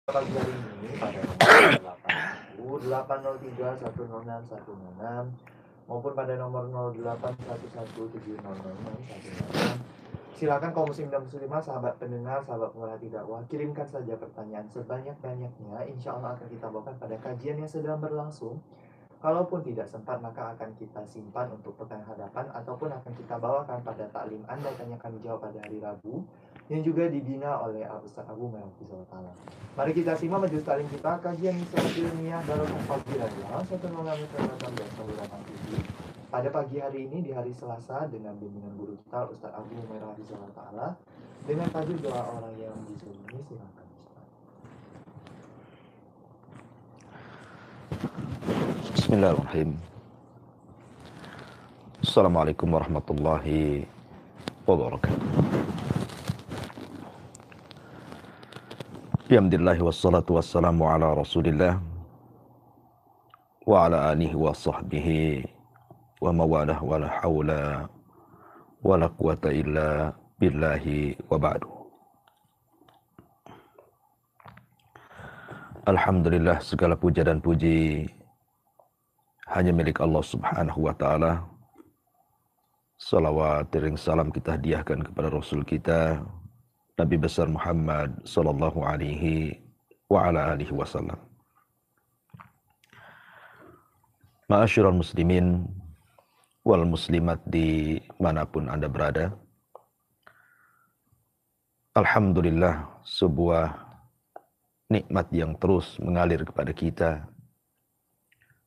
Pagi hari ini pada nomor 803106106 maupun pada nomor 0811700611. Silakan kaum muslim dan muslimah, sahabat pendengar, sahabat pemerhati dakwah, kirimkan saja pertanyaan sebanyak-banyaknya. Insya Allah akan kita bawakan pada kajian yang sedang berlangsung. Kalaupun tidak sempat, maka akan kita simpan untuk pekan hadapan ataupun akan kita bawakan pada taklim Anda tanyakan jawab pada hari Rabu yang juga dibina oleh Ustaz Abu Merah Ta'ala. Mari kita simak majelis taklim kita, kajian Misal Ilmiah Darul Fadiliyah 106 pada pagi hari ini di hari Selasa dengan bimbingan guru kita Ustaz Abu Merah Ta'ala dengan tajuk doa orang yang dizalimi. Silakan. Bismillahirrahmanirrahim. Assalamualaikum warahmatullahi wabarakatuh. Alhamdulillah wassalatu wassalamu ala rasulillah wa ala alihi wa sahbihi wa mawalah wa la hawla wa la quwata illa billahi wa ba'du. Alhamdulillah, segala puja dan puji hanya milik Allah subhanahu wa ta'ala. Salawat dan salam kita hadiahkan kepada Rasul kita Nabi besar Muhammad sallallahu alaihi wa ala alihi wasallam. Ma'asyiral muslimin wal muslimat di manapun Anda berada. Alhamdulillah, sebuah nikmat yang terus mengalir kepada kita.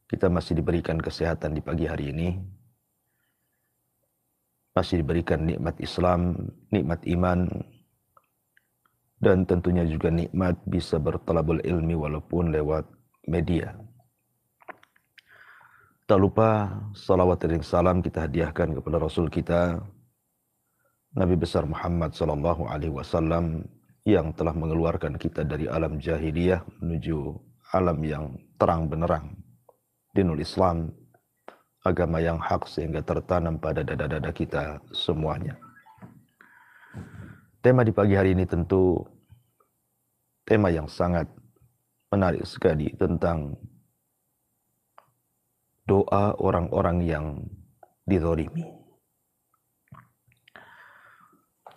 Kita masih diberikan kesehatan di pagi hari ini. Masih diberikan nikmat Islam, nikmat iman, dan tentunya juga nikmat bisa bertalabul ilmi walaupun lewat media. Tak lupa salawat dan salam kita hadiahkan kepada Rasul kita, Nabi besar Muhammad sallallahu alaihi wasallam yang telah mengeluarkan kita dari alam jahiliyah menuju alam yang terang benderang, dinul Islam, agama yang hak sehingga tertanam pada dada-dada kita semuanya. Tema di pagi hari ini tentu tema yang sangat menarik sekali tentang doa orang-orang yang dizalimi.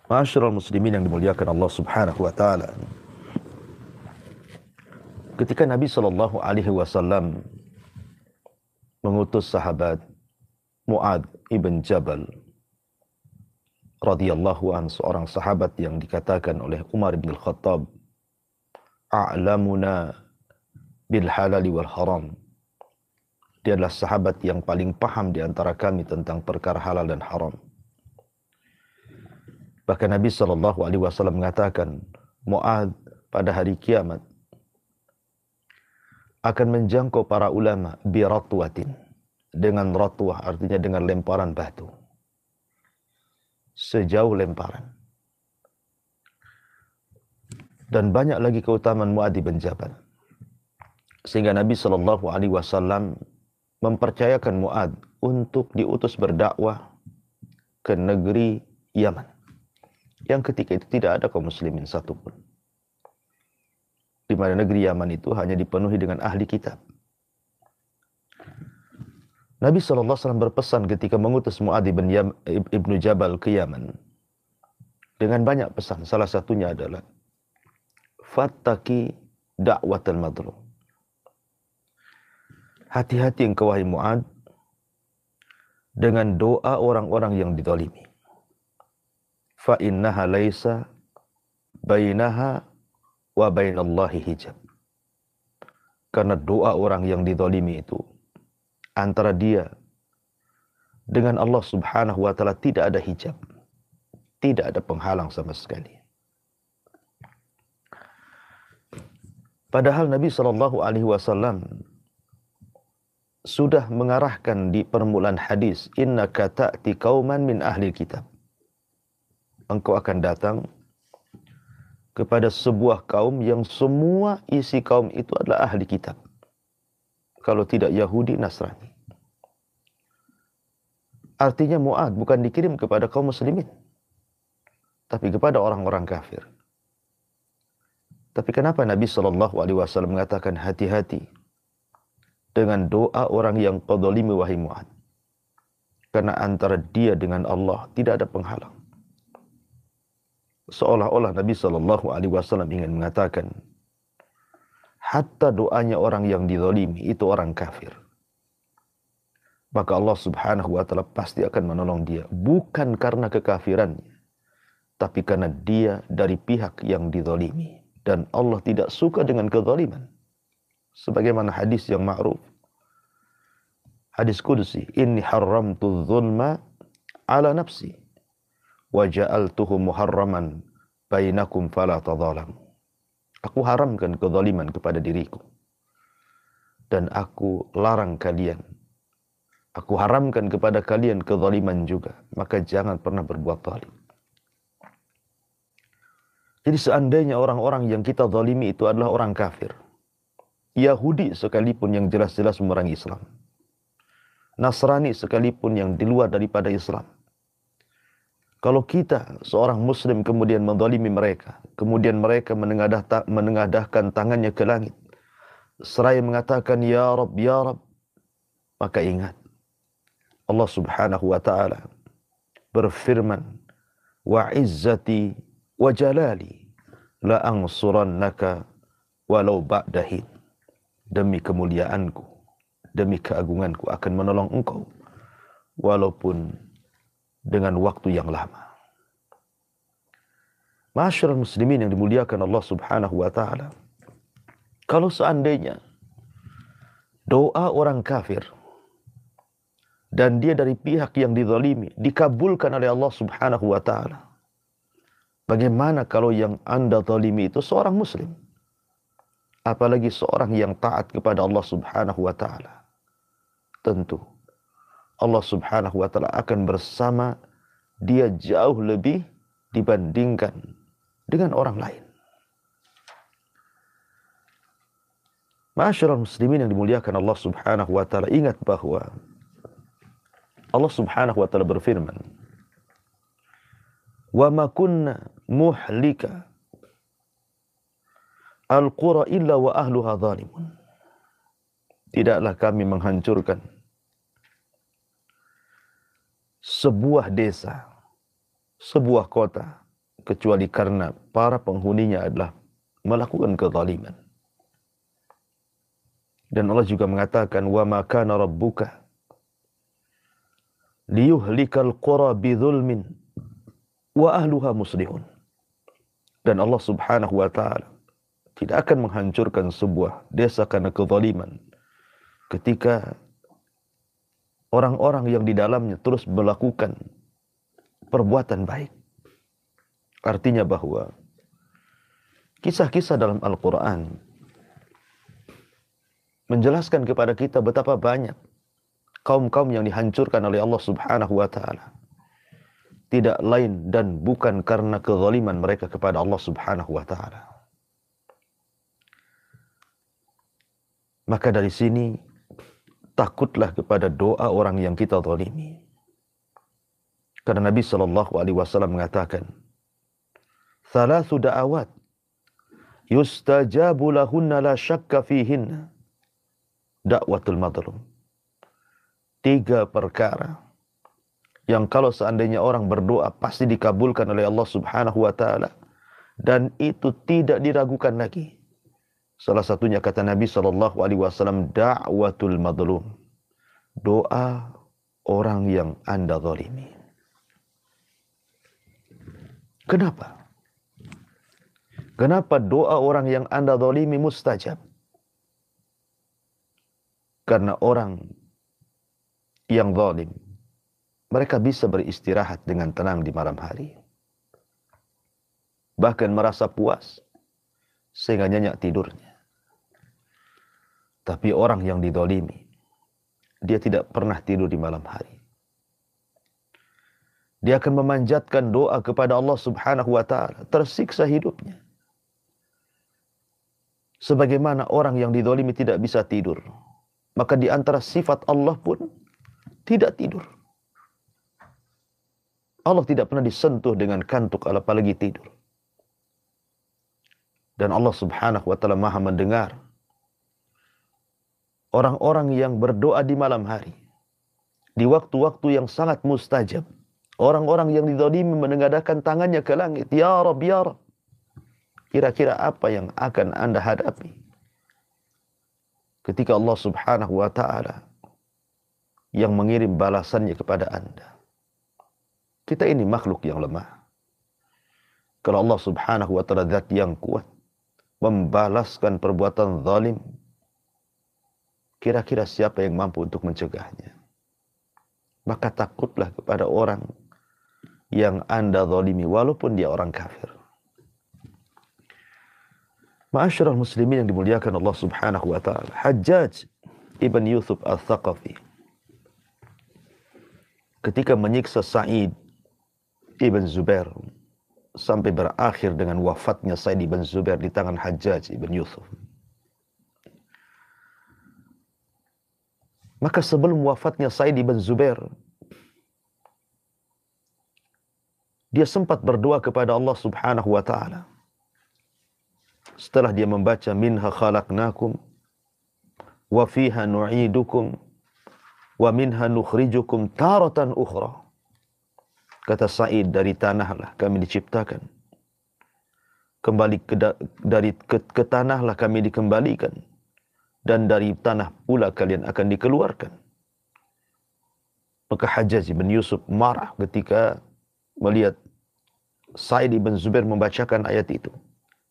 Ma'asyiral muslimin yang dimuliakan Allah subhanahu wa ta'ala. Ketika Nabi sallallahu alaihi wasallam mengutus sahabat Mu'adz ibn Jabal radhiyallahu anhu, seorang sahabat yang dikatakan oleh Umar bin Khattab a'lamuna bil halali wal haram. Dia adalah sahabat yang paling paham di antara kami tentang perkara halal dan haram. Bahkan Nabi sallallahu alaihi wasallam mengatakan, Mu'adz pada hari kiamat akan menjangkau para ulama bi ratwatin, dengan ratwah artinya dengan lemparan batu, sejauh lemparan. Dan banyak lagi keutamaan Mu'adz bin Jabal, sehingga Nabi sallallahu alaihi wasallam mempercayakan Mu'adz untuk diutus berdakwah ke negeri Yaman, yang ketika itu tidak ada kaum muslimin satupun. Di mana negeri Yaman itu hanya dipenuhi dengan ahli kitab. Nabi SAW berpesan ketika mengutus Mu'adz ibn Jabal ke Yaman dengan banyak pesan. Salah satunya adalah fattaki da'watal madlum. Hati-hati engkau wahai Mu'adz dengan doa orang-orang yang dizalimi. Fa innaha laisa bainaha wa bainallahi hijab. Karena doa orang yang dizalimi itu antara dia dengan Allah subhanahu wa ta'ala tidak ada hijab, tidak ada penghalang sama sekali. Padahal Nabi sallallahu alaihi wasallam sudah mengarahkan di permulaan hadis, innaka ta'ti qauman min ahli kitab. Engkau akan datang kepada sebuah kaum yang semua isi kaum itu adalah ahli kitab. Kalau tidak Yahudi, Nasrani. Artinya Mu'adz bukan dikirim kepada kaum muslimin, tapi kepada orang-orang kafir. Tapi kenapa Nabi SAW mengatakan hati-hati dengan doa orang yang kau zalimi wahai Mu'adz? Karena antara dia dengan Allah tidak ada penghalang. Seolah-olah Nabi SAW ingin mengatakan, hatta doanya orang yang dizalimi itu orang kafir, maka Allah Subhanahu wa Ta'ala pasti akan menolong dia, bukan karena kekafirannya, tapi karena dia dari pihak yang dizalimi. Dan Allah tidak suka dengan kezaliman. Sebagaimana hadis yang ma'ruf, hadis qudsi, inni haramtu dzulma ala nafsi wa ja'altuhu muharraman bainakum fala tadhalamu. Aku haramkan kezaliman kepada diriku dan aku larang kalian. Aku haramkan kepada kalian kezaliman juga, maka jangan pernah berbuat zalim. Jadi seandainya orang-orang yang kita zalimi itu adalah orang kafir, Yahudi sekalipun yang jelas-jelas memerangi Islam, Nasrani sekalipun yang di luar daripada Islam, kalau kita seorang Muslim kemudian menzalimi mereka, kemudian mereka menengadahkan tangannya ke langit, seraya mengatakan ya Rabb, maka ingat Allah Subhanahu wa Ta'ala berfirman, wa izzati wa jalali la ansurannaka walau ba'dahin. Demi kemuliaanku, demi keagunganku akan menolong engkau walaupun dengan waktu yang lama. Ma'asyiral muslimin yang dimuliakan Allah Subhanahu wa Ta'ala, kalau seandainya doa orang kafir dan dia dari pihak yang dizalimi dikabulkan oleh Allah Subhanahu wa Ta'ala, bagaimana kalau yang Anda zalimi itu seorang Muslim? Apalagi seorang yang taat kepada Allah Subhanahu wa Ta'ala. Tentu Allah Subhanahu wa Ta'ala akan bersama dia jauh lebih dibandingkan dengan orang lain. Ma'asyiral muslimin yang dimuliakan Allah Subhanahu wa Ta'ala, ingat bahwa Allah Subhanahu wa Ta'ala berfirman, wa ma kunna muhlika al-qura illa wa ahluha zalimun. Tidaklah kami menghancurkan sebuah desa, sebuah kota, kecuali karena para penghuninya adalah melakukan kezaliman. Dan Allah juga mengatakan, wa ma kana rabbuka liyuhlikal qura bidzulmin wa ahluha muslihun. Dan Allah Subhanahu wa Ta'ala tidak akan menghancurkan sebuah desa karena kezaliman ketika orang-orang yang di dalamnya terus melakukan perbuatan baik. Artinya bahwa kisah-kisah dalam Al-Quran menjelaskan kepada kita betapa banyak kaum-kaum yang dihancurkan oleh Allah Subhanahu wa Ta'ala, tidak lain dan bukan karena kezaliman mereka kepada Allah Subhanahu wa Ta'ala. Maka dari sini takutlah kepada doa orang yang kita zalimi. Karena Nabi SAW mengatakan, thalathu da'awat yustajabu lahunna la syakka fihinna da'watul madlum. 3 perkara yang kalau seandainya orang berdoa pasti dikabulkan oleh Allah Subhanahu wa Ta'ala, dan itu tidak diragukan lagi. Salah satunya kata Nabi SAW, da'watul madlum, doa orang yang Anda zalimi. Kenapa? Kenapa doa orang yang Anda zalimi mustajab? Karena orang yang zalim, mereka bisa beristirahat dengan tenang di malam hari. Bahkan merasa puas sehingga nyenyak tidurnya. Tapi orang yang dizalimi, dia tidak pernah tidur di malam hari. Dia akan memanjatkan doa kepada Allah Subhanahu wa Ta'ala, tersiksa hidupnya. Sebagaimana orang yang dizalimi tidak bisa tidur, maka di antara sifat Allah pun tidak tidur. Allah tidak pernah disentuh dengan kantuk apalagi tidur. Dan Allah Subhanahu wa taala Maha mendengar orang-orang yang berdoa di malam hari, di waktu-waktu yang sangat mustajab. Orang-orang yang dizalimi menengadahkan tangannya ke langit, ya Rab, ya Rab. Kira-kira apa yang akan Anda hadapi ketika Allah Subhanahu wa taala yang mengirim balasannya kepada Anda? Kita ini makhluk yang lemah. Kalau Allah Subhanahu wa taala zat yang kuat membalaskan perbuatan zalim, kira-kira siapa yang mampu untuk mencegahnya? Maka takutlah kepada orang yang Anda zalimi walaupun dia orang kafir. Ma'asyiral muslimin yang dimuliakan Allah Subhanahu wa taala, Hajjaj ibn Yusuf al-Thaqafi ketika menyiksa Sa'id ibn Zubair sampai berakhir dengan wafatnya Sa'id ibn Zubair di tangan Hajjaj ibn Yusuf. Maka sebelum wafatnya Sa'id ibn Zubair, dia sempat berdoa kepada Allah Subhanahu wa taala. Setelah dia membaca minha khalaqnakum wa fiha nu'idukum wa minha nukhrijukum taratan ukhra. Kata Sa'id, dari tanahlah kami diciptakan, kembali ke tanahlah kami dikembalikan, dan dari tanah pula kalian akan dikeluarkan. Maka Hajjaj bin Yusuf marah ketika melihat Sa'id ibn Zubair membacakan ayat itu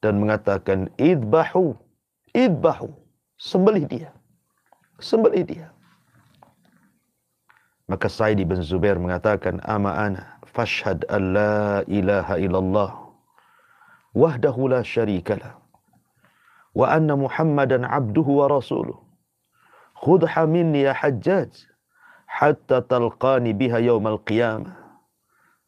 dan mengatakan, idbahu, idbahu, sembelih dia, sembelih dia. Maka Sa'id ibn Zubair mengatakan, ama ana fashhad an la ilaha illallah wahdahu la syarikalah wa anna Muhammadan abduhu wa rasuluh. Khudha minni ya Hajjaj hatta talqani biha yawmal qiyamah.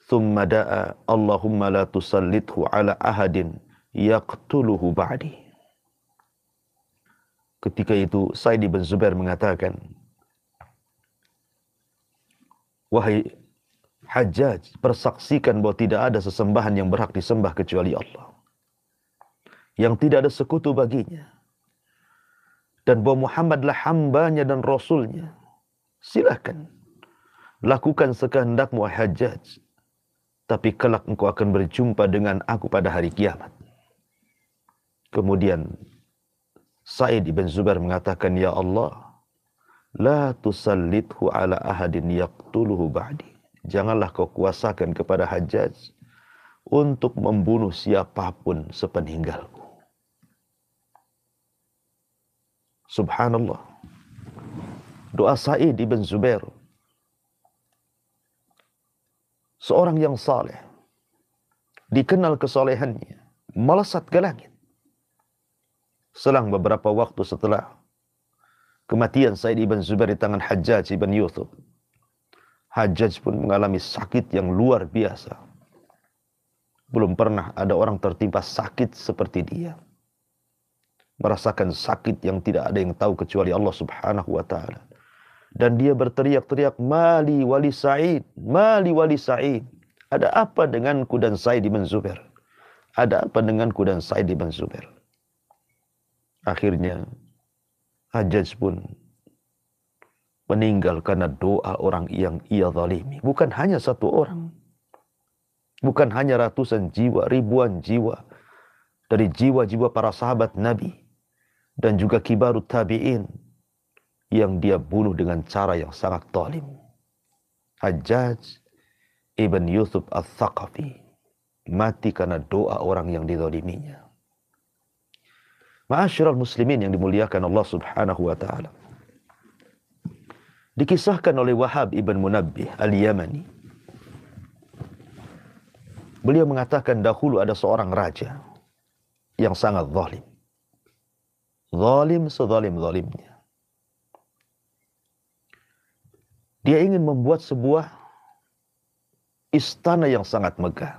Thumma da'a Allahumma la tusallithu ala ahadin yaqtuluhu ba'di. Ketika itu Sa'id bin Zubair mengatakan, wahai Hajjaj, persaksikan bahwa tidak ada sesembahan yang berhak disembah kecuali Allah, yang tidak ada sekutu baginya, dan bahwa Muhammadlah hambanya dan rasulnya. Silakan lakukan sekehendakmu, wahai Hajjaj, tapi kelak engkau akan berjumpa dengan aku pada hari kiamat. Kemudian Sa'id ibn Zubair mengatakan, ya Allah, la tusallithu ala ahadin yaqtuluhu ba'di. Janganlah kau kuasakan kepada Hajjaj untuk membunuh siapapun sepeninggalku. Subhanallah. Doa Sa'id ibn Zubair, seorang yang saleh, dikenal kesolehannya, melesat ke langit. Selang beberapa waktu setelah kematian Sa'id ibn Zubair di tangan Hajjaj ibn Yusuf, Hajjaj pun mengalami sakit yang luar biasa. Belum pernah ada orang tertimpa sakit seperti dia. Merasakan sakit yang tidak ada yang tahu kecuali Allah Subhanahu wa taala. Dan dia berteriak-teriak, mali wali Sa'id, mali wali Sa'id. Ada apa denganku dan Sa'id ibn Zubair? Ada apa denganku dan Sa'id ibn Zubair? Akhirnya Hajjaj pun meninggal karena doa orang yang ia zalimi. Bukan hanya satu orang, bukan hanya ratusan jiwa, ribuan jiwa dari jiwa-jiwa para sahabat Nabi dan juga kibarut tabi'in yang dia bunuh dengan cara yang sangat zalim. Hajjaj ibn Yusuf al-Thaqafi mati karena doa orang yang dizaliminya. Ma'asyiral muslimin yang dimuliakan Allah Subhanahu wa taala. Dikisahkan oleh Wahab ibn Munabbih al-Yamani. Beliau mengatakan dahulu ada seorang raja yang sangat zalim. Zalim sezalim-zalimnya. Dia ingin membuat sebuah istana yang sangat megah,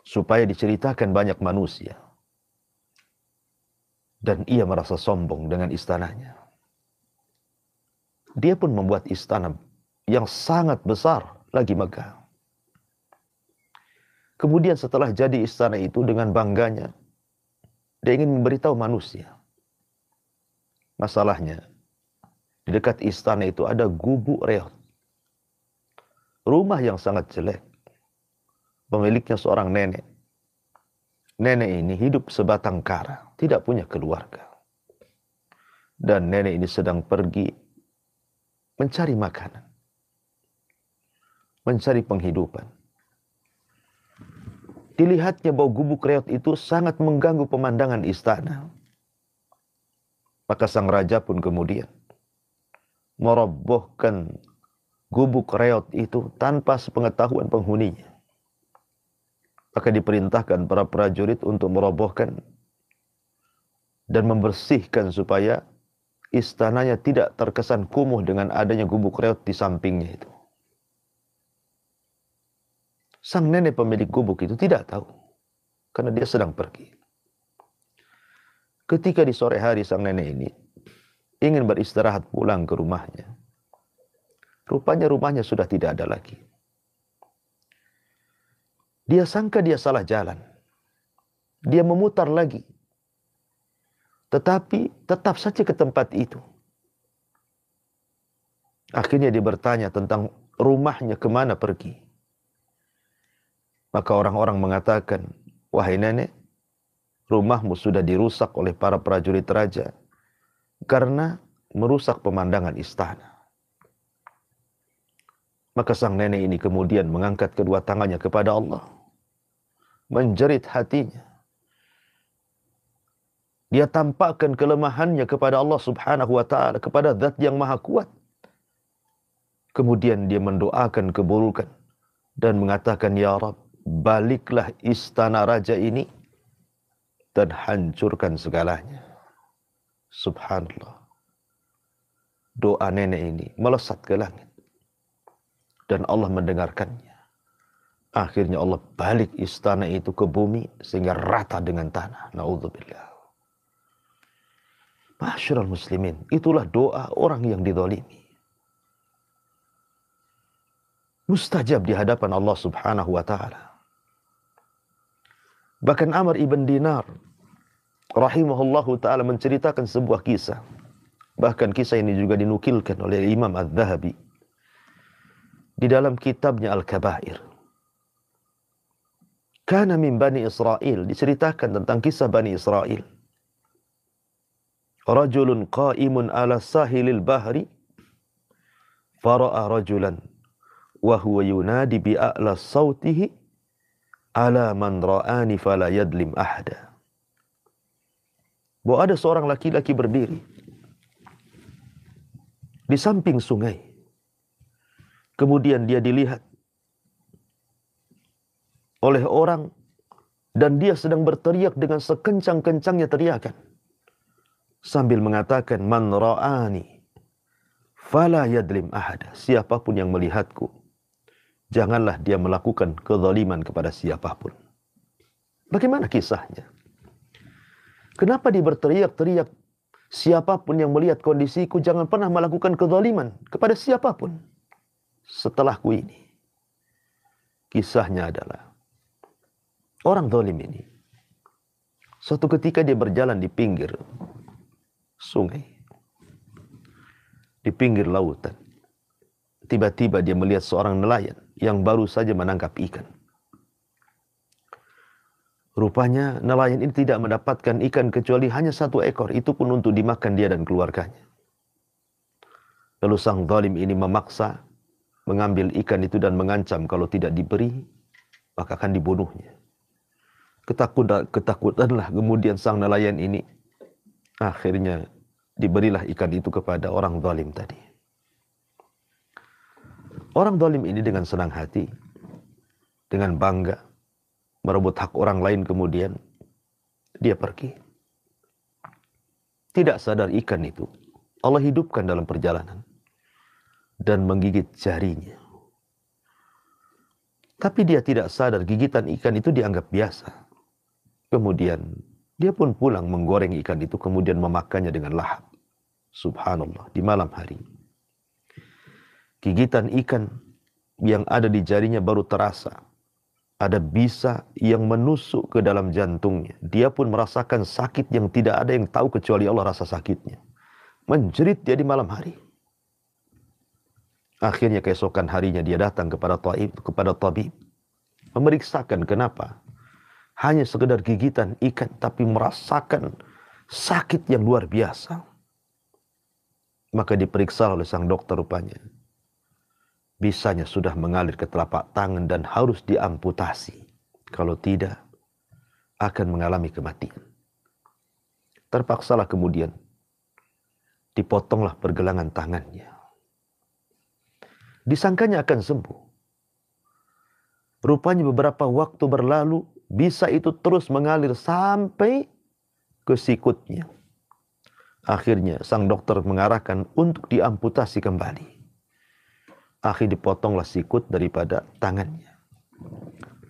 supaya diceritakan banyak manusia. Dan ia merasa sombong dengan istananya. Dia pun membuat istana yang sangat besar, lagi megah. Kemudian setelah jadi istana itu, dengan bangganya Dia ingin memberitahu manusia. Masalahnya, di dekat istana itu ada gubuk reot. Rumah yang sangat jelek. Pemiliknya seorang nenek. Nenek ini hidup sebatang kara, tidak punya keluarga. Dan nenek ini sedang pergi mencari makanan. Mencari penghidupan. Dilihatnya bahwa gubuk reot itu sangat mengganggu pemandangan istana. Maka sang raja pun kemudian merobohkan gubuk reot itu tanpa sepengetahuan penghuninya. Maka diperintahkan para prajurit untuk merobohkan dan membersihkan supaya istananya tidak terkesan kumuh dengan adanya gubuk reot di sampingnya itu. Sang nenek pemilik gubuk itu tidak tahu karena dia sedang pergi. Ketika di sore hari sang nenek ini ingin beristirahat pulang ke rumahnya. Rupanya rumahnya sudah tidak ada lagi. Dia sangka dia salah jalan. Dia memutar lagi. Tetapi tetap saja ke tempat itu. Akhirnya dia bertanya tentang rumahnya kemana pergi. Maka orang-orang mengatakan, wahai nenek, rumahmu sudah dirusak oleh para prajurit raja karena merusak pemandangan istana. Maka sang nenek ini kemudian mengangkat kedua tangannya kepada Allah. Menjerit hatinya. Dia tampakkan kelemahannya kepada Allah subhanahu wa ta'ala, kepada zat yang maha kuat. Kemudian dia mendoakan keburukan dan mengatakan, ya Rabb, baliklah istana raja ini dan hancurkan segalanya. Subhanallah. Doa nenek ini melesat ke langit. Dan Allah mendengarkannya. Akhirnya Allah balik istana itu ke bumi sehingga rata dengan tanah. Na'udzubillah. Ma'asyiral muslimin, itulah doa orang yang dizalimi. Mustajab di hadapan Allah subhanahu wa ta'ala. Bahkan Amr ibn Dinar rahimahullahu ta'ala menceritakan sebuah kisah. Bahkan kisah ini juga dinukilkan oleh Imam Az-Zahabi di dalam kitabnya Al-Kabair. Kana min Bani Israel, diceritakan tentang kisah Bani Israel. Rajulun qa'imun ala sahilil bahri fara'a rajulan wa huwa yunadi bi'a'la sawtihi ala man ra'ani fala yadlim ahada. Bahwa ada seorang laki-laki berdiri di samping sungai. Kemudian dia dilihat oleh orang dan dia sedang berteriak dengan sekencang-kencangnya teriakan sambil mengatakan, man ra'ani fala yadlim ahada. Siapapun yang melihatku, janganlah dia melakukan kezaliman kepada siapapun. Bagaimana kisahnya? Kenapa dia berteriak-teriak, siapapun yang melihat kondisiku jangan pernah melakukan kezaliman kepada siapapun setelahku ini? Kisahnya adalah orang zalim ini suatu ketika dia berjalan di pinggir sungai, di pinggir lautan. Tiba-tiba dia melihat seorang nelayan yang baru saja menangkap ikan. Rupanya nelayan ini tidak mendapatkan ikan kecuali hanya satu ekor. Itu pun untuk dimakan dia dan keluarganya. Lalu sang zalim ini memaksa mengambil ikan itu dan mengancam kalau tidak diberi, maka akan dibunuhnya. Ketakutanlah kemudian sang nelayan ini. Akhirnya diberilah ikan itu kepada orang zalim tadi. Orang zalim ini dengan senang hati, dengan bangga, merebut hak orang lain, kemudian dia pergi. Tidak sadar ikan itu Allah hidupkan dalam perjalanan dan menggigit jarinya. Tapi dia tidak sadar gigitan ikan itu dianggap biasa. Kemudian dia pun pulang menggoreng ikan itu, kemudian memakannya dengan lahap. Subhanallah, di malam hari. Gigitan ikan yang ada di jarinya baru terasa ada bisa yang menusuk ke dalam jantungnya. Dia pun merasakan sakit yang tidak ada yang tahu kecuali Allah rasa sakitnya. Menjerit dia di malam hari. Akhirnya keesokan harinya dia datang kepada tabib, memeriksakan kenapa. Hanya sekedar gigitan ikan, tapi merasakan sakit yang luar biasa. Maka diperiksa oleh sang dokter rupanya. Bisanya sudah mengalir ke telapak tangan dan harus diamputasi. Kalau tidak, akan mengalami kematian. Terpaksalah kemudian dipotonglah pergelangan tangannya. Disangkanya akan sembuh. Rupanya beberapa waktu berlalu, bisa itu terus mengalir sampai ke sikutnya. Akhirnya sang dokter mengarahkan untuk diamputasi kembali. Akhirnya dipotonglah sikut daripada tangannya.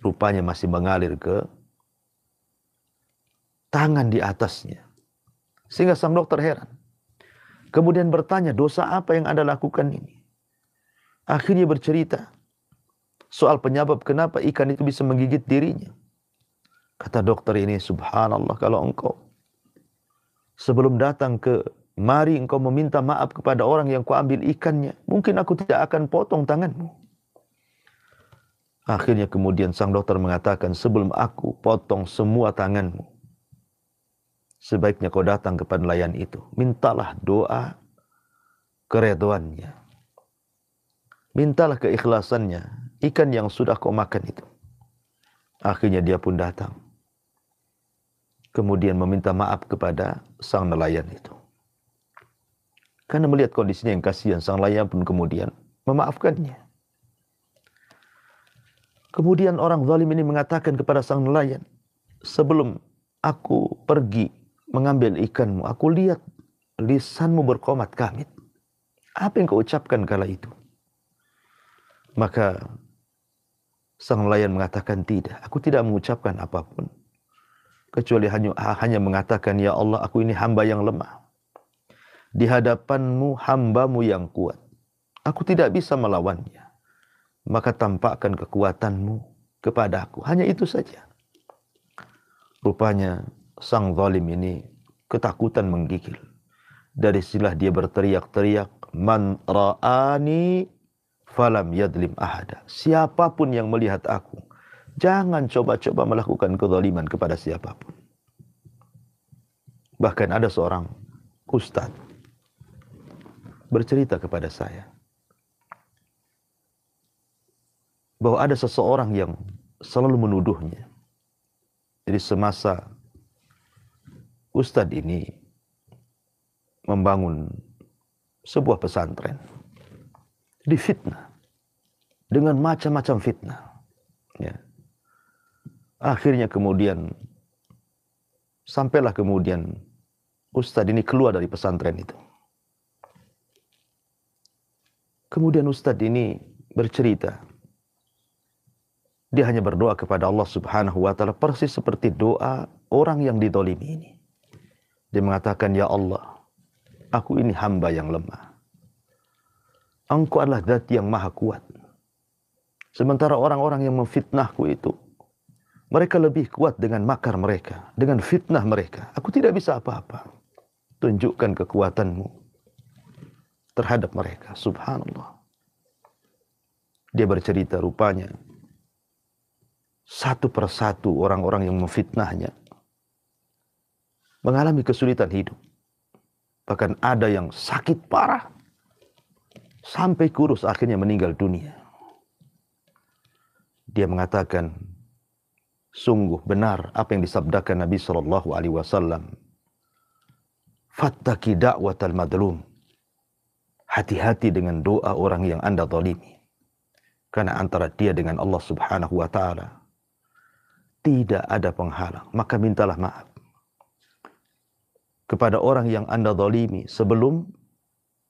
Rupanya masih mengalir ke tangan di atasnya. Sehingga sang dokter heran. Kemudian bertanya, dosa apa yang Anda lakukan ini? Akhirnya bercerita soal penyebab kenapa ikan itu bisa menggigit dirinya. Kata dokter ini, subhanallah, kalau engkau sebelum datang ke mari engkau meminta maaf kepada orang yang kau ambil ikannya, mungkin aku tidak akan potong tanganmu. Akhirnya kemudian sang dokter mengatakan, sebelum aku potong semua tanganmu, sebaiknya kau datang kepada nelayan itu. Mintalah doa keredoannya. Mintalah keikhlasannya. Ikan yang sudah kau makan itu. Akhirnya dia pun datang. Kemudian meminta maaf kepada sang nelayan itu. Karena melihat kondisinya yang kasihan, sang nelayan pun kemudian memaafkannya. Kemudian orang zalim ini mengatakan kepada sang nelayan, sebelum aku pergi mengambil ikanmu, aku lihat lisanmu berkomat kamit. Apa yang kau ucapkan kala itu? Maka sang nelayan mengatakan, tidak, aku tidak mengucapkan apapun. Kecuali hanya mengatakan, ya Allah, aku ini hamba yang lemah. Di hadapanmu hambamu yang kuat. Aku tidak bisa melawannya. Maka tampakkan kekuatanmu kepadaku. Hanya itu saja. Rupanya sang zalim ini ketakutan menggigil. Dari sinilah dia berteriak-teriak, man ra'ani falam yadlim ahada. Siapapun yang melihat aku, jangan coba-coba melakukan kezaliman kepada siapapun. Bahkan ada seorang ustaz bercerita kepada saya bahwa ada seseorang yang selalu menuduhnya. Jadi semasa ustaz ini membangun sebuah pesantren, difitnah dengan macam-macam fitnah. Ya. Akhirnya kemudian sampailah kemudian ustaz ini keluar dari pesantren itu. Kemudian ustaz ini bercerita, dia hanya berdoa kepada Allah Subhanahu wa ta'ala persis seperti doa orang yang dizalimi ini. Dia mengatakan, ya Allah, aku ini hamba yang lemah. Engkau adalah zat yang maha kuat. Sementara orang-orang yang memfitnahku itu, mereka lebih kuat dengan makar mereka, dengan fitnah mereka. Aku tidak bisa apa-apa. Tunjukkan kekuatanmu terhadap mereka. Subhanallah. Dia bercerita rupanya satu persatu orang-orang yang memfitnahnya mengalami kesulitan hidup. Bahkan ada yang sakit parah sampai kurus akhirnya meninggal dunia. Dia mengatakan, sungguh benar apa yang disabdakan Nabi SAW. Fattaki da'watal madlum. Hati-hati dengan doa orang yang Anda zalimi. Karena antara dia dengan Allah Subhanahu wa ta'ala tidak ada penghalang. Maka mintalah maaf kepada orang yang Anda zalimi sebelum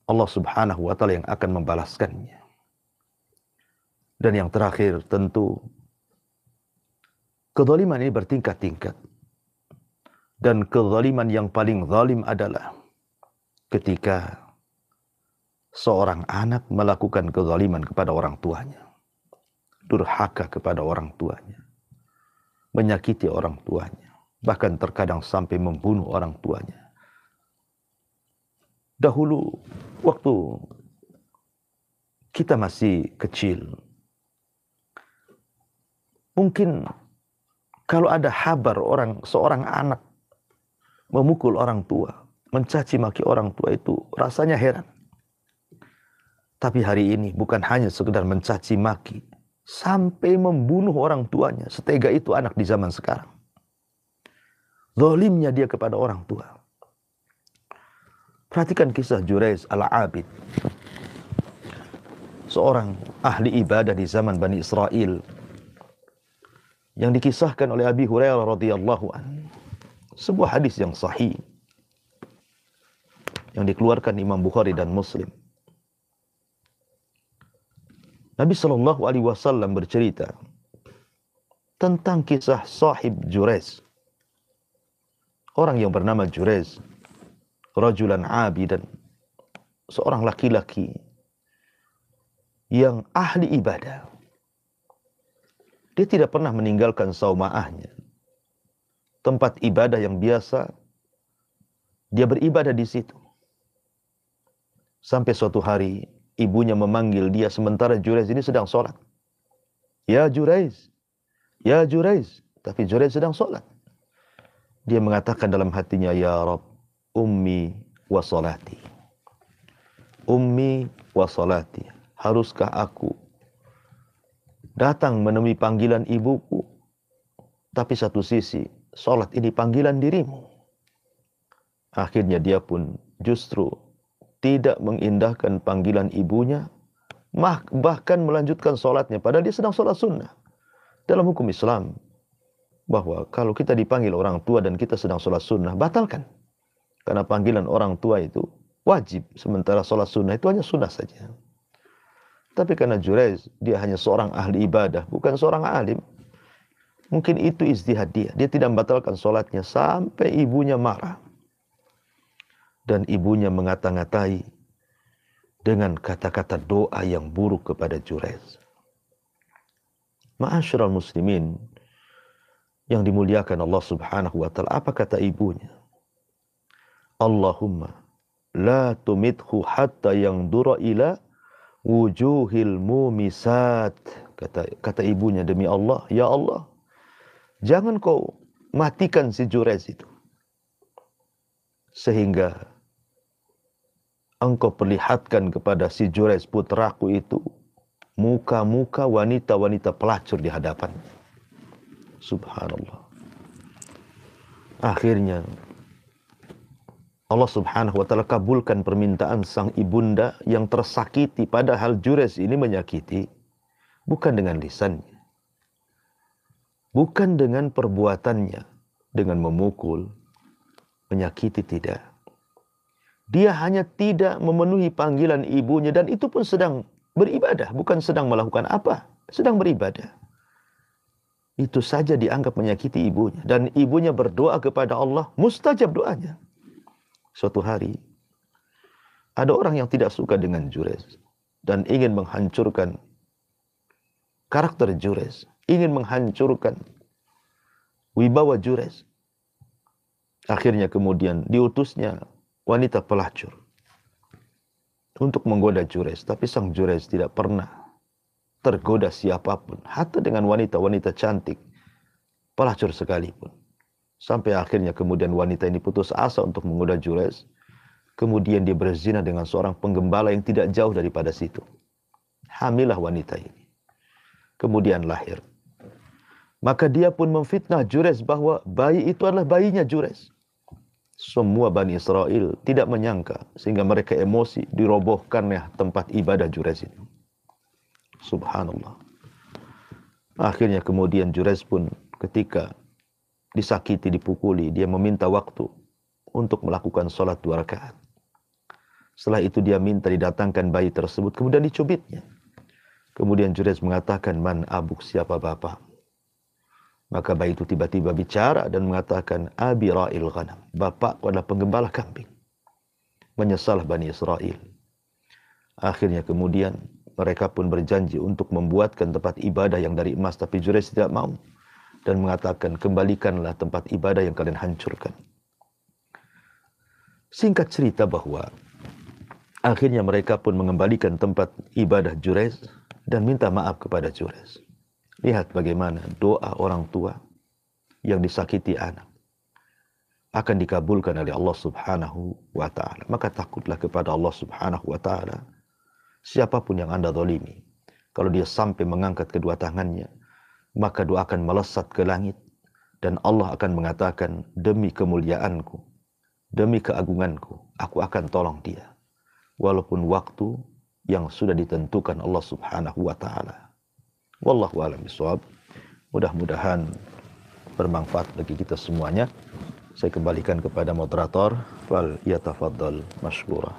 Allah Subhanahu wa ta'ala yang akan membalaskannya. Dan yang terakhir tentu kezaliman ini bertingkat-tingkat. Dan kezaliman yang paling zalim adalah ketika seorang anak melakukan kezaliman kepada orang tuanya. Durhaka kepada orang tuanya. menyakiti orang tuanya, bahkan terkadang sampai membunuh orang tuanya. Dahulu waktu kita masih kecil, mungkin kalau ada kabar seorang anak memukul orang tua, mencaci maki orang tua, itu rasanya heran. Tapi hari ini bukan hanya sekedar mencaci maki, sampai membunuh orang tuanya. Setega itu anak di zaman sekarang. Zalimnya dia kepada orang tua. Perhatikan kisah Jurayz al-Abid, seorang ahli ibadah di zaman Bani Israel, yang dikisahkan oleh Abi Hurairah radhiyallahu anhu. Sebuah hadis yang sahih yang dikeluarkan Imam Bukhari dan Muslim. Nabi SAW bercerita tentang kisah sahib Jurayz, orang yang bernama Jurayz, rajulan abidan, seorang laki-laki yang ahli ibadah. Dia tidak pernah meninggalkan saumaahnya, tempat ibadah yang biasa dia beribadah di situ. Sampai suatu hari ibunya memanggil dia sementara Jurayz ini sedang sholat. Ya Jurayz, ya Jurayz. Tapi Jurayz sedang sholat. Dia mengatakan dalam hatinya, ya Rabb, ummi wa salati. Ummi wa salati. Haruskah aku datang menemui panggilan ibuku, tapi satu sisi sholat ini panggilan dirimu. Akhirnya dia pun justru tidak mengindahkan panggilan ibunya, bahkan melanjutkan sholatnya, padahal dia sedang sholat sunnah. Dalam hukum Islam, bahwa kalau kita dipanggil orang tua dan kita sedang sholat sunnah, batalkan. Karena panggilan orang tua itu wajib, sementara sholat sunnah itu hanya sunnah saja. Tapi karena Jurayz, dia hanya seorang ahli ibadah, bukan seorang alim. Mungkin itu ijtihad dia. Dia tidak membatalkan sholatnya sampai ibunya marah. Dan ibunya mengata-ngatai dengan kata-kata doa yang buruk kepada Jurayz. Ma'asyiral muslimin yang dimuliakan Allah Subhanahu wa ta'ala, apa kata ibunya? Allahumma la tumithu hatta yangdura ila wujuhil mumisat. Kata ibunya, demi Allah, ya Allah, jangan kau matikan si Jurayz itu, sehingga engkau perlihatkan kepada si Jurayz putraku itu muka-muka wanita-wanita pelacur di hadapan. Subhanallah. Akhirnya Allah Subhanahu wa ta'ala kabulkan permintaan sang ibunda yang tersakiti, padahal Jurayz ini menyakiti bukan dengan lisannya, bukan dengan perbuatannya, dengan memukul, menyakiti, tidak. Dia hanya tidak memenuhi panggilan ibunya, dan itu pun sedang beribadah, bukan sedang melakukan apa, sedang beribadah. Itu saja dianggap menyakiti ibunya, dan ibunya berdoa kepada Allah, mustajab doanya. Suatu hari, ada orang yang tidak suka dengan Jurayz dan ingin menghancurkan karakter Jurayz, ingin menghancurkan wibawa Jurayz. Akhirnya kemudian diutusnya wanita pelacur untuk menggoda Jurayz, tapi sang Jurayz tidak pernah tergoda siapapun, hatta dengan wanita-wanita cantik, pelacur sekalipun. Sampai akhirnya kemudian wanita ini putus asa untuk menggoda Jurayz. Kemudian dia berzina dengan seorang penggembala yang tidak jauh daripada situ. Hamilah wanita ini. Kemudian lahir. Maka dia pun memfitnah Jurayz bahwa bayi itu adalah bayinya Jurayz. Semua Bani Israel tidak menyangka, sehingga mereka emosi, dirobohkannya tempat ibadah Jurayz itu. Subhanallah. Akhirnya kemudian Jurayz pun ketika disakiti, dipukuli, dia meminta waktu untuk melakukan sholat 2 rakaat. Setelah itu dia minta didatangkan bayi tersebut, kemudian dicubitnya. Kemudian Jurayz mengatakan, man abuk, siapa bapak? Maka bayi itu tiba-tiba bicara dan mengatakan, abi ra'il ghanam, bapakku adalah penggembala kambing. Menyesalah Bani Israel. Akhirnya kemudian mereka pun berjanji untuk membuatkan tempat ibadah yang dari emas, tapi Jurayz tidak mau. dan mengatakan, kembalikanlah tempat ibadah yang kalian hancurkan. Singkat cerita bahwa akhirnya mereka pun mengembalikan tempat ibadah Jurez dan minta maaf kepada Jurez. Lihat bagaimana doa orang tua yang disakiti anak akan dikabulkan oleh Allah Subhanahu wa ta'ala. Maka takutlah kepada Allah Subhanahu wa ta'ala. Siapapun yang Anda zalimi, kalau dia sampai mengangkat kedua tangannya, maka doa akan melesat ke langit dan Allah akan mengatakan, demi kemuliaanku, demi keagunganku, aku akan tolong dia. Walaupun waktu yang sudah ditentukan Allah Subhanahu wa ta'ala. Wallahu a'lam bishawab. Mudah-mudahan bermanfaat bagi kita semuanya. Saya kembalikan kepada moderator. Fal yatafaddal mashkura.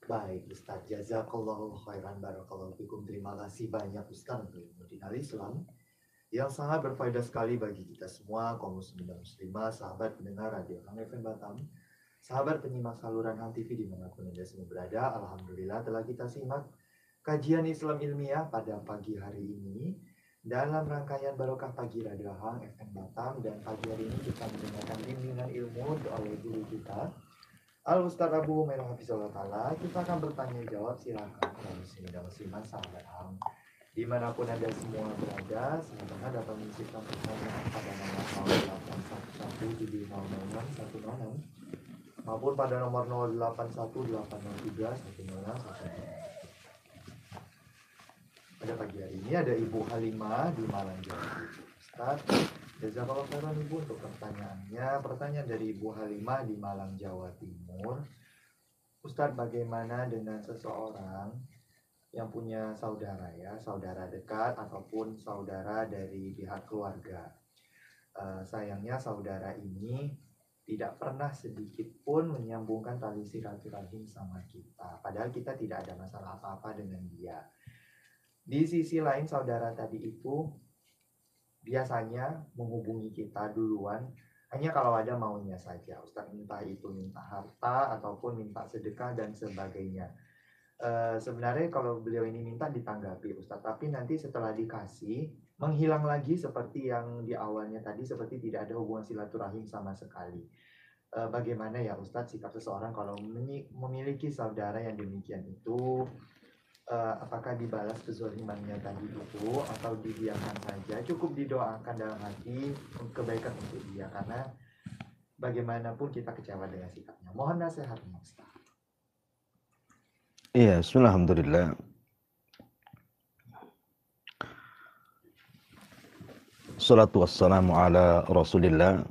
Baik Ustaz, jazakallahu khairan, barakallahu fikum. Terima kasih banyak Ustaz untuk ilmu dinal Islam yang sangat berfaedah sekali bagi kita semua, kaum muslimin dan muslimah, sahabat pendengar Radio Hang FM Batam, sahabat penyimak saluran Hang TV dimanapun Anda semua berada. Alhamdulillah telah kita simak kajian Islam ilmiah pada pagi hari ini dalam rangkaian Barokah Pagi Radio Hang FM Batam, dan pagi hari ini kita mendengarkan bimbingan ilmu oleh guru kita Al-Ustaz Abu Umairah Hafizullah Ta'ala. Kita akan bertanya jawab, silakan kaum muslimin dan muslimat sahabat Hang dimanapun Anda semua berada, silakan dapat mengisipkan pertanyaan pada nomor 081170061006 maupun pada nomor 0818031001. Pada pagi hari ini ada Ibu Halimah di Malang, Jawa Timur. Ustaz, jazakallahu khairan Ibu untuk pertanyaannya. Pertanyaan dari Ibu Halimah di Malang, Jawa Timur. Ustaz, bagaimana dengan seseorang yang punya saudara ya, saudara dekat ataupun saudara dari pihak keluarga. Sayangnya saudara ini tidak pernah sedikit pun menyambungkan tali silaturahim sama kita. Padahal kita tidak ada masalah apa-apa dengan dia. Di sisi lain saudara tadi itu biasanya menghubungi kita duluan hanya kalau ada maunya saja. Ustaz, minta itu, minta harta ataupun minta sedekah dan sebagainya. Sebenarnya kalau beliau ini minta ditanggapi Ustaz, tapi nanti setelah dikasih menghilang lagi seperti yang di awalnya tadi, seperti tidak ada hubungan silaturahim sama sekali. Bagaimana ya Ustaz sikap seseorang kalau memiliki saudara yang demikian itu? Apakah dibalas kezalimannya tadi itu atau dibiarkan saja, cukup didoakan dalam hati kebaikan untuk dia, karena bagaimanapun kita kecewa dengan sikapnya. Mohon nasihatnya Ustaz. Iya, alhamdulillah. Salatu wassalamu ala Rasulillah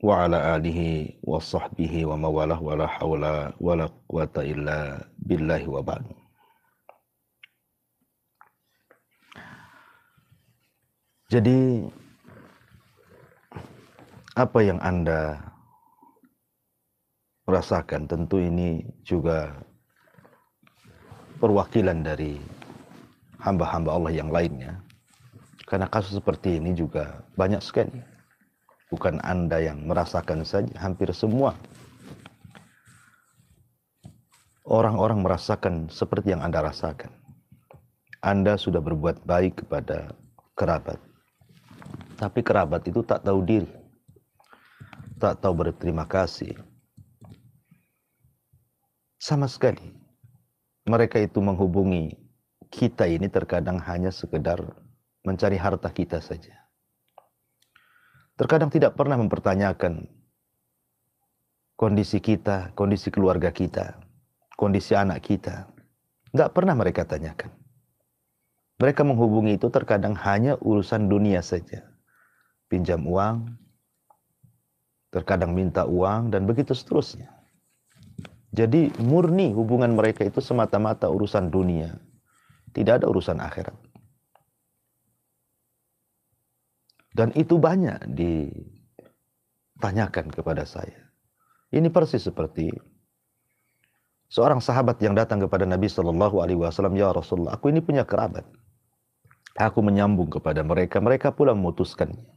wa ala alihi wa sahbihi wa mawalah wa la hawla wa la quwata illa billahi wa ba'd. Jadi apa yang Anda rasakan tentu ini juga perwakilan dari hamba-hamba Allah yang lainnya. Karena kasus seperti ini juga banyak sekali. Bukan Anda yang merasakan saja, hampir semua orang-orang merasakan seperti yang Anda rasakan. Anda sudah berbuat baik kepada kerabat. Tapi kerabat itu tak tahu diri, tak tahu berterima kasih. Sama sekali. Mereka itu menghubungi kita ini terkadang hanya sekedar mencari harta kita saja. Terkadang tidak pernah mempertanyakan kondisi kita, kondisi keluarga kita, kondisi anak kita. Tidak pernah mereka tanyakan. Mereka menghubungi itu terkadang hanya urusan dunia saja. Pinjam uang, terkadang minta uang, dan begitu seterusnya. Jadi murni hubungan mereka itu semata-mata urusan dunia. Tidak ada urusan akhirat. Dan itu banyak ditanyakan kepada saya. Ini persis seperti seorang sahabat yang datang kepada Nabi SAW, ya Rasulullah, aku ini punya kerabat. Aku menyambung kepada mereka, mereka pula memutuskannya.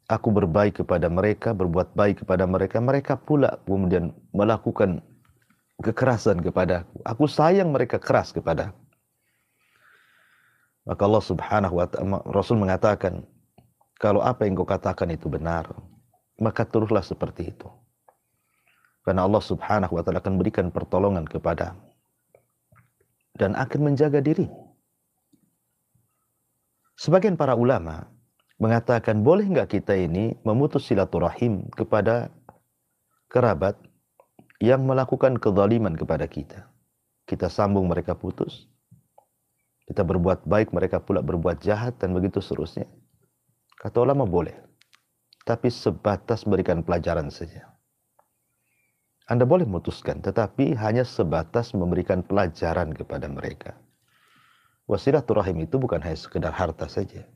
Aku berbaik kepada mereka, berbuat baik kepada mereka, mereka pula kemudian melakukan kekerasan kepada aku. Aku sayang mereka keras kepada aku. Maka Allah Subhanahu wa ta'ala, Rasul mengatakan, kalau apa yang kau katakan itu benar, maka teruslah seperti itu. Karena Allah Subhanahu wa ta'ala akan berikan pertolongan kepadamu dan akan menjaga diri. Sebagian para ulama mengatakan, boleh nggak kita ini memutus silaturahim kepada kerabat yang melakukan kezaliman kepada kita. Kita sambung, mereka putus. Kita berbuat baik, mereka pula berbuat jahat, dan begitu seterusnya. Kata ulama boleh, tapi sebatas berikan pelajaran saja. Anda boleh memutuskan, tetapi hanya sebatas memberikan pelajaran kepada mereka. Silaturahim itu bukan hanya sekedar harta saja,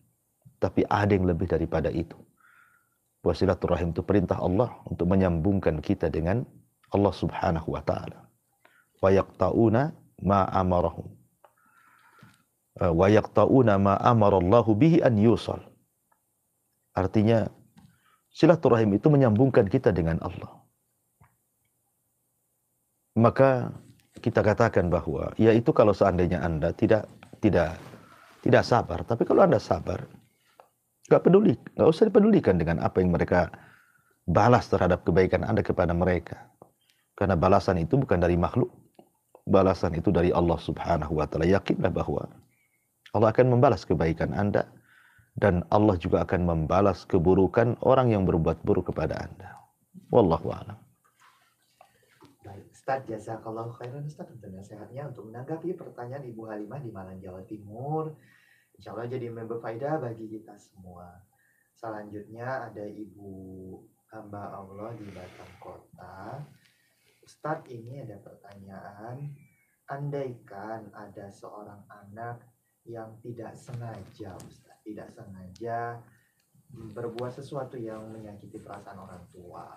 tapi ada yang lebih daripada itu. Silaturahim itu perintah Allah untuk menyambungkan kita dengan Allah Subhanahu wa ta'ala. Wa yaqta'una ma amarahum. Wa yaqta'una ma amarallahu bihi an yusal. Artinya, silaturahim itu menyambungkan kita dengan Allah. Maka kita katakan bahwa, ya itu kalau seandainya Anda tidak sabar. Tapi kalau Anda sabar, nggak usah dipedulikan dengan apa yang mereka balas terhadap kebaikan Anda kepada mereka. Karena balasan itu bukan dari makhluk. Balasan itu dari Allah Subhanahu wa ta'ala. Yakinlah bahwa Allah akan membalas kebaikan Anda, dan Allah juga akan membalas keburukan orang yang berbuat buruk kepada Anda. Wallahu a'lam. Baik, Ustaz, jazakallahu khairan Ustaz untuk nasihatnya untuk menanggapi pertanyaan Ibu Halimah di Malang, Jawa Timur. Insya Allah jadi berfaedah bagi kita semua. Selanjutnya ada Ibu hamba Allah di Batam Kota. Ustaz, ini ada pertanyaan. Andaikan ada seorang anak yang tidak sengaja, Ustaz, tidak sengaja berbuat sesuatu yang menyakiti perasaan orang tua,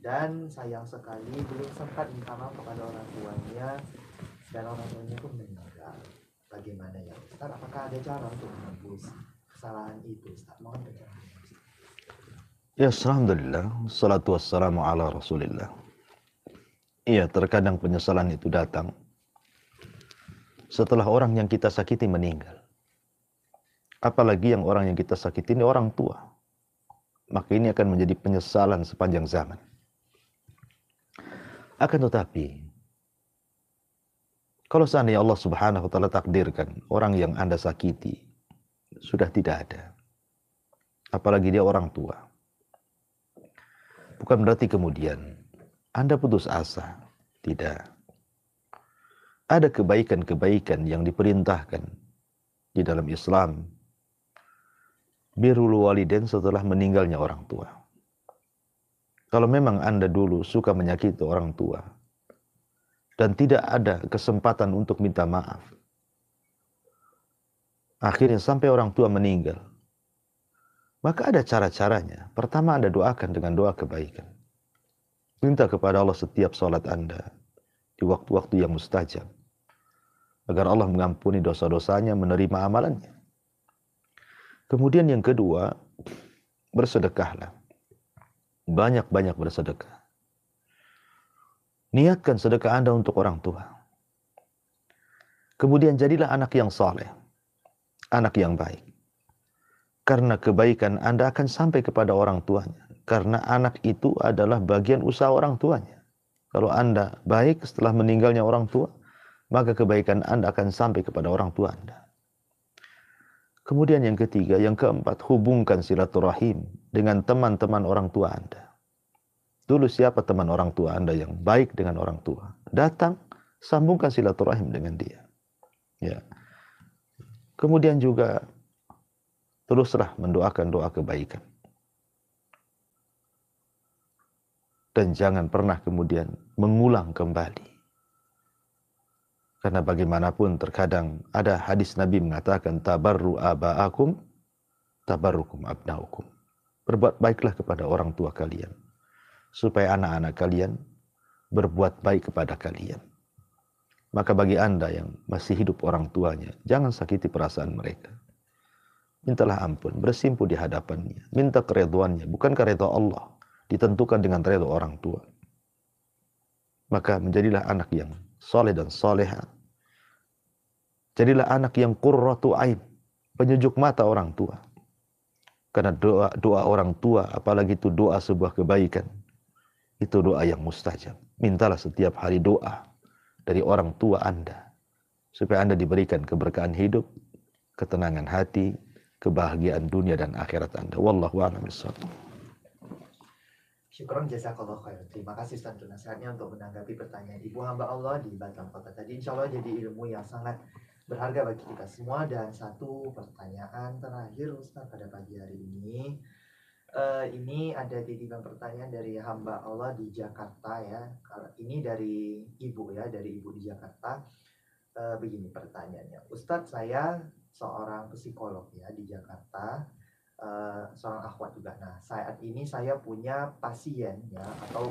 dan sayang sekali belum sempat minta maaf kepada orang tuanya, dan orang tuanya pun meninggal. Bagaimana ya Ustaz? Apakah ada cara untuk menebus kesalahan itu, Ustaz? Mohon pencerahannya, Ustaz. Ya, alhamdulillah, salatu wassalamu ala rasulillah. Iya, terkadang penyesalan itu datang setelah orang yang kita sakiti meninggal. Apalagi yang orang yang kita sakiti ini orang tua. Maka ini akan menjadi penyesalan sepanjang zaman. Akan tetapi, kalau seandainya Allah Subhanahu wa ta'ala takdirkan orang yang Anda sakiti sudah tidak ada, apalagi dia orang tua, bukan berarti kemudian Anda putus asa. Tidak. Ada kebaikan-kebaikan yang diperintahkan di dalam Islam. Birrul walidain setelah meninggalnya orang tua. Kalau memang Anda dulu suka menyakiti orang tua dan tidak ada kesempatan untuk minta maaf, akhirnya sampai orang tua meninggal, maka ada cara-caranya. Pertama, Anda doakan dengan doa kebaikan. Minta kepada Allah setiap salat Anda di waktu-waktu yang mustajab, agar Allah mengampuni dosa-dosanya, menerima amalannya. Kemudian yang kedua, bersedekahlah. Banyak-banyak bersedekah. Niatkan sedekah Anda untuk orang tua. Kemudian jadilah anak yang saleh, anak yang baik. Karena kebaikan Anda akan sampai kepada orang tuanya. Karena anak itu adalah bagian usaha orang tuanya. Kalau Anda baik setelah meninggalnya orang tua, maka kebaikan Anda akan sampai kepada orang tua Anda. Kemudian yang ketiga, yang keempat, hubungkan silaturahim dengan teman-teman orang tua Anda. Dulu siapa teman orang tua Anda yang baik dengan orang tua? Datang, sambungkan silaturahim dengan dia. Ya. Kemudian juga teruslah mendoakan doa kebaikan. Dan jangan pernah kemudian mengulang kembali. Karena bagaimanapun terkadang ada hadis Nabi mengatakan, tabarru aba'akum, tabarrukum abnaukum. Berbuat baiklah kepada orang tua kalian, supaya anak-anak kalian berbuat baik kepada kalian. Maka bagi Anda yang masih hidup orang tuanya, jangan sakiti perasaan mereka. Mintalah ampun, bersimpu di hadapannya, minta keridhaannya, bukan keridhaan Allah, ditentukan dengan ridha orang tua. Maka menjadilah anak yang soleh dan soleha, Jadilah anak yang qurratu ain, penyejuk mata orang tua. Karena doa orang tua, apalagi itu doa sebuah kebaikan, itu doa yang mustajab. Mintalah setiap hari doa dari orang tua Anda, supaya Anda diberikan keberkahan hidup, ketenangan hati, kebahagiaan dunia dan akhirat Anda. Wallahu a'lam bishawab. Syukron jazakallah khair. Terima kasih Ustaz untuk nasihatnya untuk menanggapi pertanyaan Ibu hamba Allah di Batam Kota tadi. Insya Allah jadi ilmu yang sangat berharga bagi kita semua. Dan satu pertanyaan terakhir Ustaz pada pagi hari ini. Ini ada titipan pertanyaan dari hamba Allah di Jakarta ya. Ini dari Ibu ya, dari Ibu di Jakarta. Begini pertanyaannya. Ustadz, saya seorang psikolog ya di Jakarta. Seorang akhwat juga. Nah, saat ini saya punya pasien ya, atau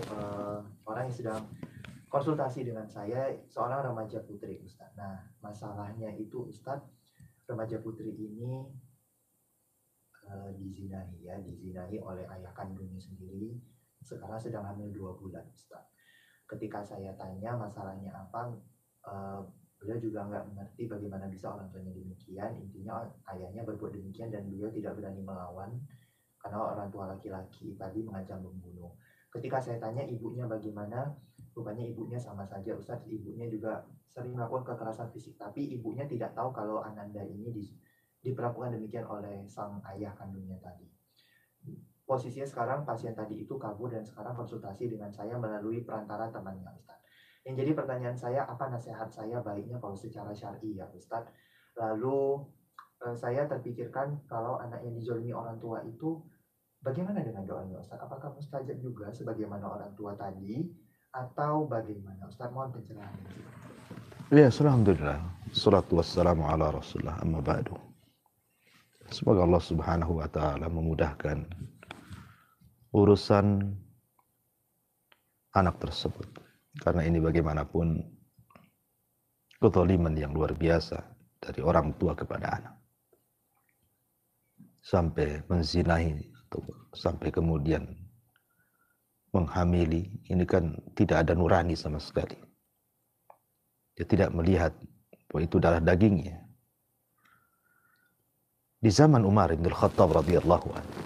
orang yang sedang konsultasi dengan saya, seorang remaja putri Ustadz. Nah, masalahnya itu Ustadz, remaja putri ini dizinahi oleh ayah kandungnya sendiri. Sekarang sedang hamil 2 bulan Ustadz. Ketika saya tanya masalahnya apa, beliau juga nggak mengerti bagaimana bisa orang tuanya demikian. Intinya ayahnya berbuat demikian dan beliau tidak berani melawan karena orang tua laki-laki tadi mengancam membunuh. Ketika saya tanya ibunya bagaimana, rupanya ibunya sama saja Ustadz. Ibunya juga sering melakukan kekerasan fisik, tapi ibunya tidak tahu kalau Ananda ini diperlakukan demikian oleh sang ayah kandungnya tadi. Posisinya sekarang pasien tadi itu kabur dan sekarang konsultasi dengan saya melalui perantara temannya Ustadz. Yang jadi pertanyaan saya, apa nasihat saya baiknya kalau secara syar'i ya Ustadz? Lalu saya terpikirkan kalau anak yang dizolimi orang tua itu bagaimana dengan doanya Ustadz? Apakah mustajab juga sebagaimana orang tua tadi atau bagaimana? Ustadz, mohon pencerahan. Ya, alhamdulillah. Salatu wassalamu ala Rasulullah, amma ba'du. Semoga Allah Subhanahu wa taala memudahkan urusan anak tersebut. Karena ini bagaimanapun kezaliman yang luar biasa dari orang tua kepada anak. Sampai menzinahi atau sampai kemudian menghamili, ini kan tidak ada nurani sama sekali. Dia tidak melihat bahwa itu darah dagingnya. Di zaman Umar bin Khattab radhiyallahu anhu,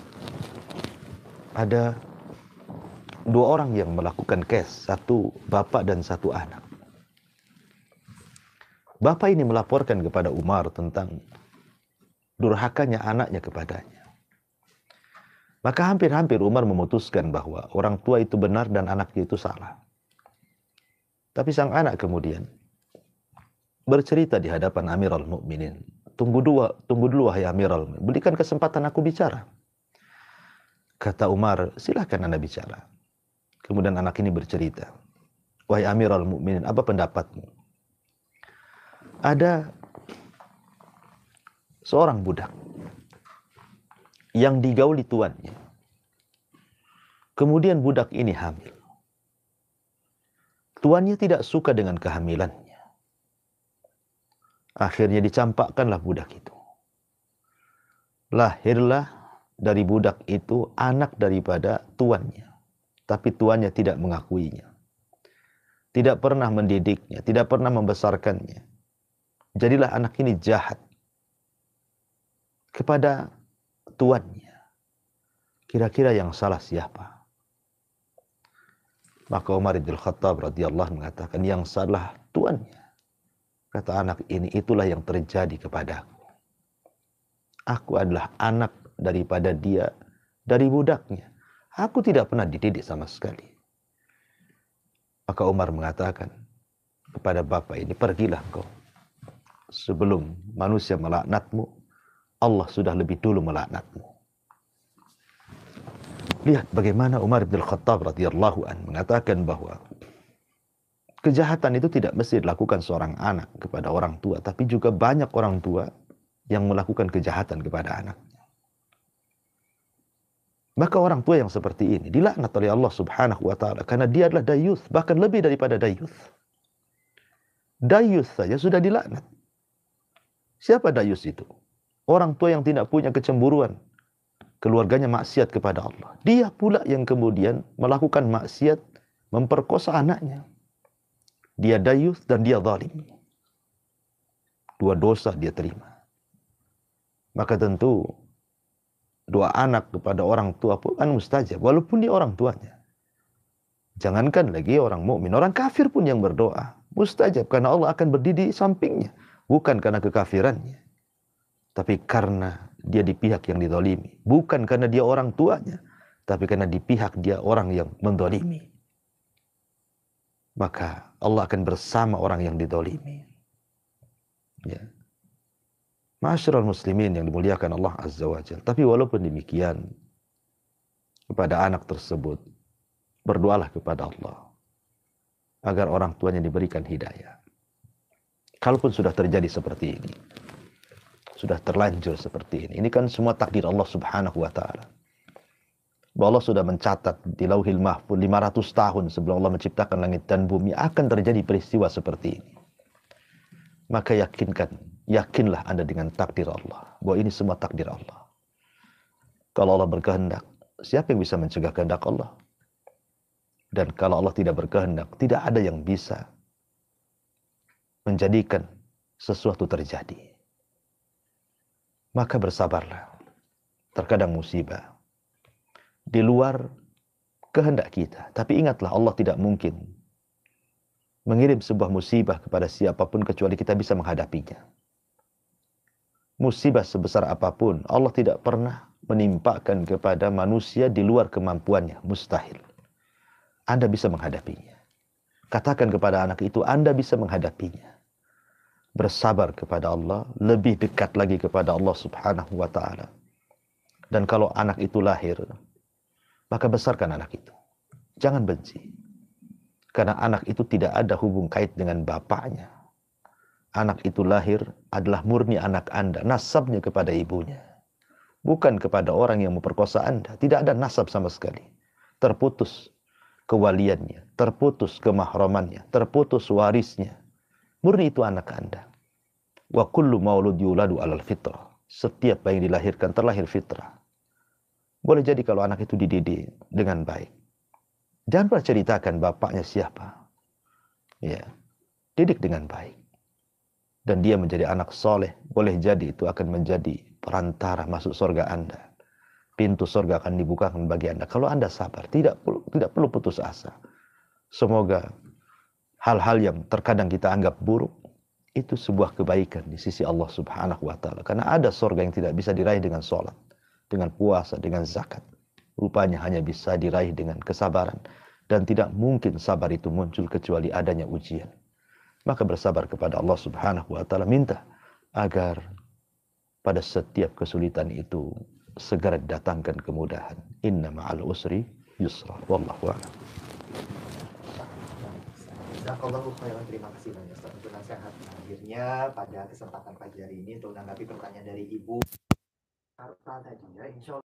ada 2 orang yang melakukan kes, satu bapak dan satu anak. Bapak ini melaporkan kepada Umar tentang durhakanya anaknya kepadanya. Maka hampir-hampir Umar memutuskan bahwa orang tua itu benar dan anaknya itu salah. Tapi sang anak kemudian bercerita di hadapan Amirul Mukminin, tunggu dulu wahai Amirul Mukminin, berikan kesempatan aku bicara. Kata Umar, silakan Anda bicara. Kemudian anak ini bercerita, wahai Amirul Mukminin, apa pendapatmu? Ada seorang budak yang digauli tuannya. Kemudian budak ini hamil. Tuannya tidak suka dengan kehamilannya. Akhirnya dicampakkanlah budak itu. Lahirlah dari budak itu anak daripada tuannya. Tapi tuannya tidak mengakuinya. Tidak pernah mendidiknya, tidak pernah membesarkannya. Jadilah anak ini jahat kepada tuannya. Kira-kira yang salah siapa? Maka Umar bin Khattab radhiyallahu mengatakan, yang salah tuannya. Kata anak ini, itulah yang terjadi kepadaku. Aku adalah anak daripada dia, dari budaknya. Aku tidak pernah dididik sama sekali. Maka Umar mengatakan kepada bapak ini, pergilah kau. Sebelum manusia melaknatmu, Allah sudah lebih dulu melaknatmu. Lihat bagaimana Umar bin Khattab radhiyallahu anhu mengatakan bahwa kejahatan itu tidak mesti dilakukan seorang anak kepada orang tua, tapi juga banyak orang tua yang melakukan kejahatan kepada anaknya. Maka orang tua yang seperti ini dilaknat oleh Allah Subhanahu wa taala karena dia adalah dayuth, bahkan lebih daripada dayuth. Dayuth saja sudah dilaknat. Siapa dayuth itu? Orang tua yang tidak punya kecemburuan, keluarganya maksiat kepada Allah. Dia pula yang kemudian melakukan maksiat, memperkosa anaknya. Dia dayuth dan dia zalim. 2 dosa dia terima. Maka tentu doa anak kepada orang tua pun kan mustajab, walaupun dia orang tuanya. Jangankan lagi orang mukmin, orang kafir pun yang berdoa mustajab, karena Allah akan berdiri di sampingnya, bukan karena kekafirannya, tapi karena dia di pihak yang dizalimi, bukan karena dia orang tuanya, tapi karena di pihak dia orang yang menzalimi. Maka Allah akan bersama orang yang dizalimi. Ya. Ma'asyiral muslimin yang dimuliakan Allah Azza wa Jalla. Tapi walaupun demikian, kepada anak tersebut, berdoalah kepada Allah agar orang tuanya diberikan hidayah. Kalaupun sudah terjadi seperti ini, sudah terlanjur seperti ini kan semua takdir Allah Subhanahu wa Ta'ala. Bahwa Allah sudah mencatat di Lauhil Mahfuz 500 tahun sebelum Allah menciptakan langit dan bumi akan terjadi peristiwa seperti ini. Maka yakinlah Anda dengan takdir Allah, bahwa ini semua takdir Allah. Kalau Allah berkehendak, siapa yang bisa mencegah kehendak Allah? Dan kalau Allah tidak berkehendak, tidak ada yang bisa menjadikan sesuatu terjadi. Maka bersabarlah. Terkadang musibah di luar kehendak kita. Tapi ingatlah, Allah tidak mungkin mengirim sebuah musibah kepada siapapun kecuali kita bisa menghadapinya. Musibah sebesar apapun, Allah tidak pernah menimpakan kepada manusia di luar kemampuannya. Mustahil. Anda bisa menghadapinya. Katakan kepada anak itu, Anda bisa menghadapinya. Bersabar kepada Allah, lebih dekat lagi kepada Allah Subhanahu wa Ta'ala. Dan kalau anak itu lahir, maka besarkan anak itu. Jangan benci. Karena anak itu tidak ada hubung kait dengan bapaknya. Anak itu lahir adalah murni anak Anda, nasabnya kepada ibunya. Bukan kepada orang yang memperkosa Anda. Tidak ada nasab sama sekali. Terputus kewaliannya, terputus kemahramannya, terputus warisnya. Murni itu anak Anda. Wa kullu maulud yuladu alal fitrah. Setiap bayi yang dilahirkan terlahir fitrah. Boleh jadi kalau anak itu dididik dengan baik. Jangan pernah ceritakan bapaknya siapa. Ya, didik dengan baik. Dan dia menjadi anak soleh. Boleh jadi itu akan menjadi perantara masuk surga Anda. Pintu surga akan dibukakan bagi Anda. Kalau Anda sabar, tidak perlu putus asa. Semoga hal-hal yang terkadang kita anggap buruk, itu sebuah kebaikan di sisi Allah Subhanahu wa Ta'ala. Karena ada surga yang tidak bisa diraih dengan sholat, dengan puasa, dengan zakat. Rupanya hanya bisa diraih dengan kesabaran. Dan tidak mungkin sabar itu muncul kecuali adanya ujian. Maka bersabar kepada Allah Subhanahu wa Ta'ala. Minta agar pada setiap kesulitan itu segera datangkan kemudahan. Inna ma'al usri yusra. Wallahu a'lam. Jazakallahu khairan, terima kasih banyak Ustaz untuk nasihat akhirnya pada kesempatan pagi hari ini untuk menanggapi pertanyaan dari Ibu Arta tadi ya. Insya Allah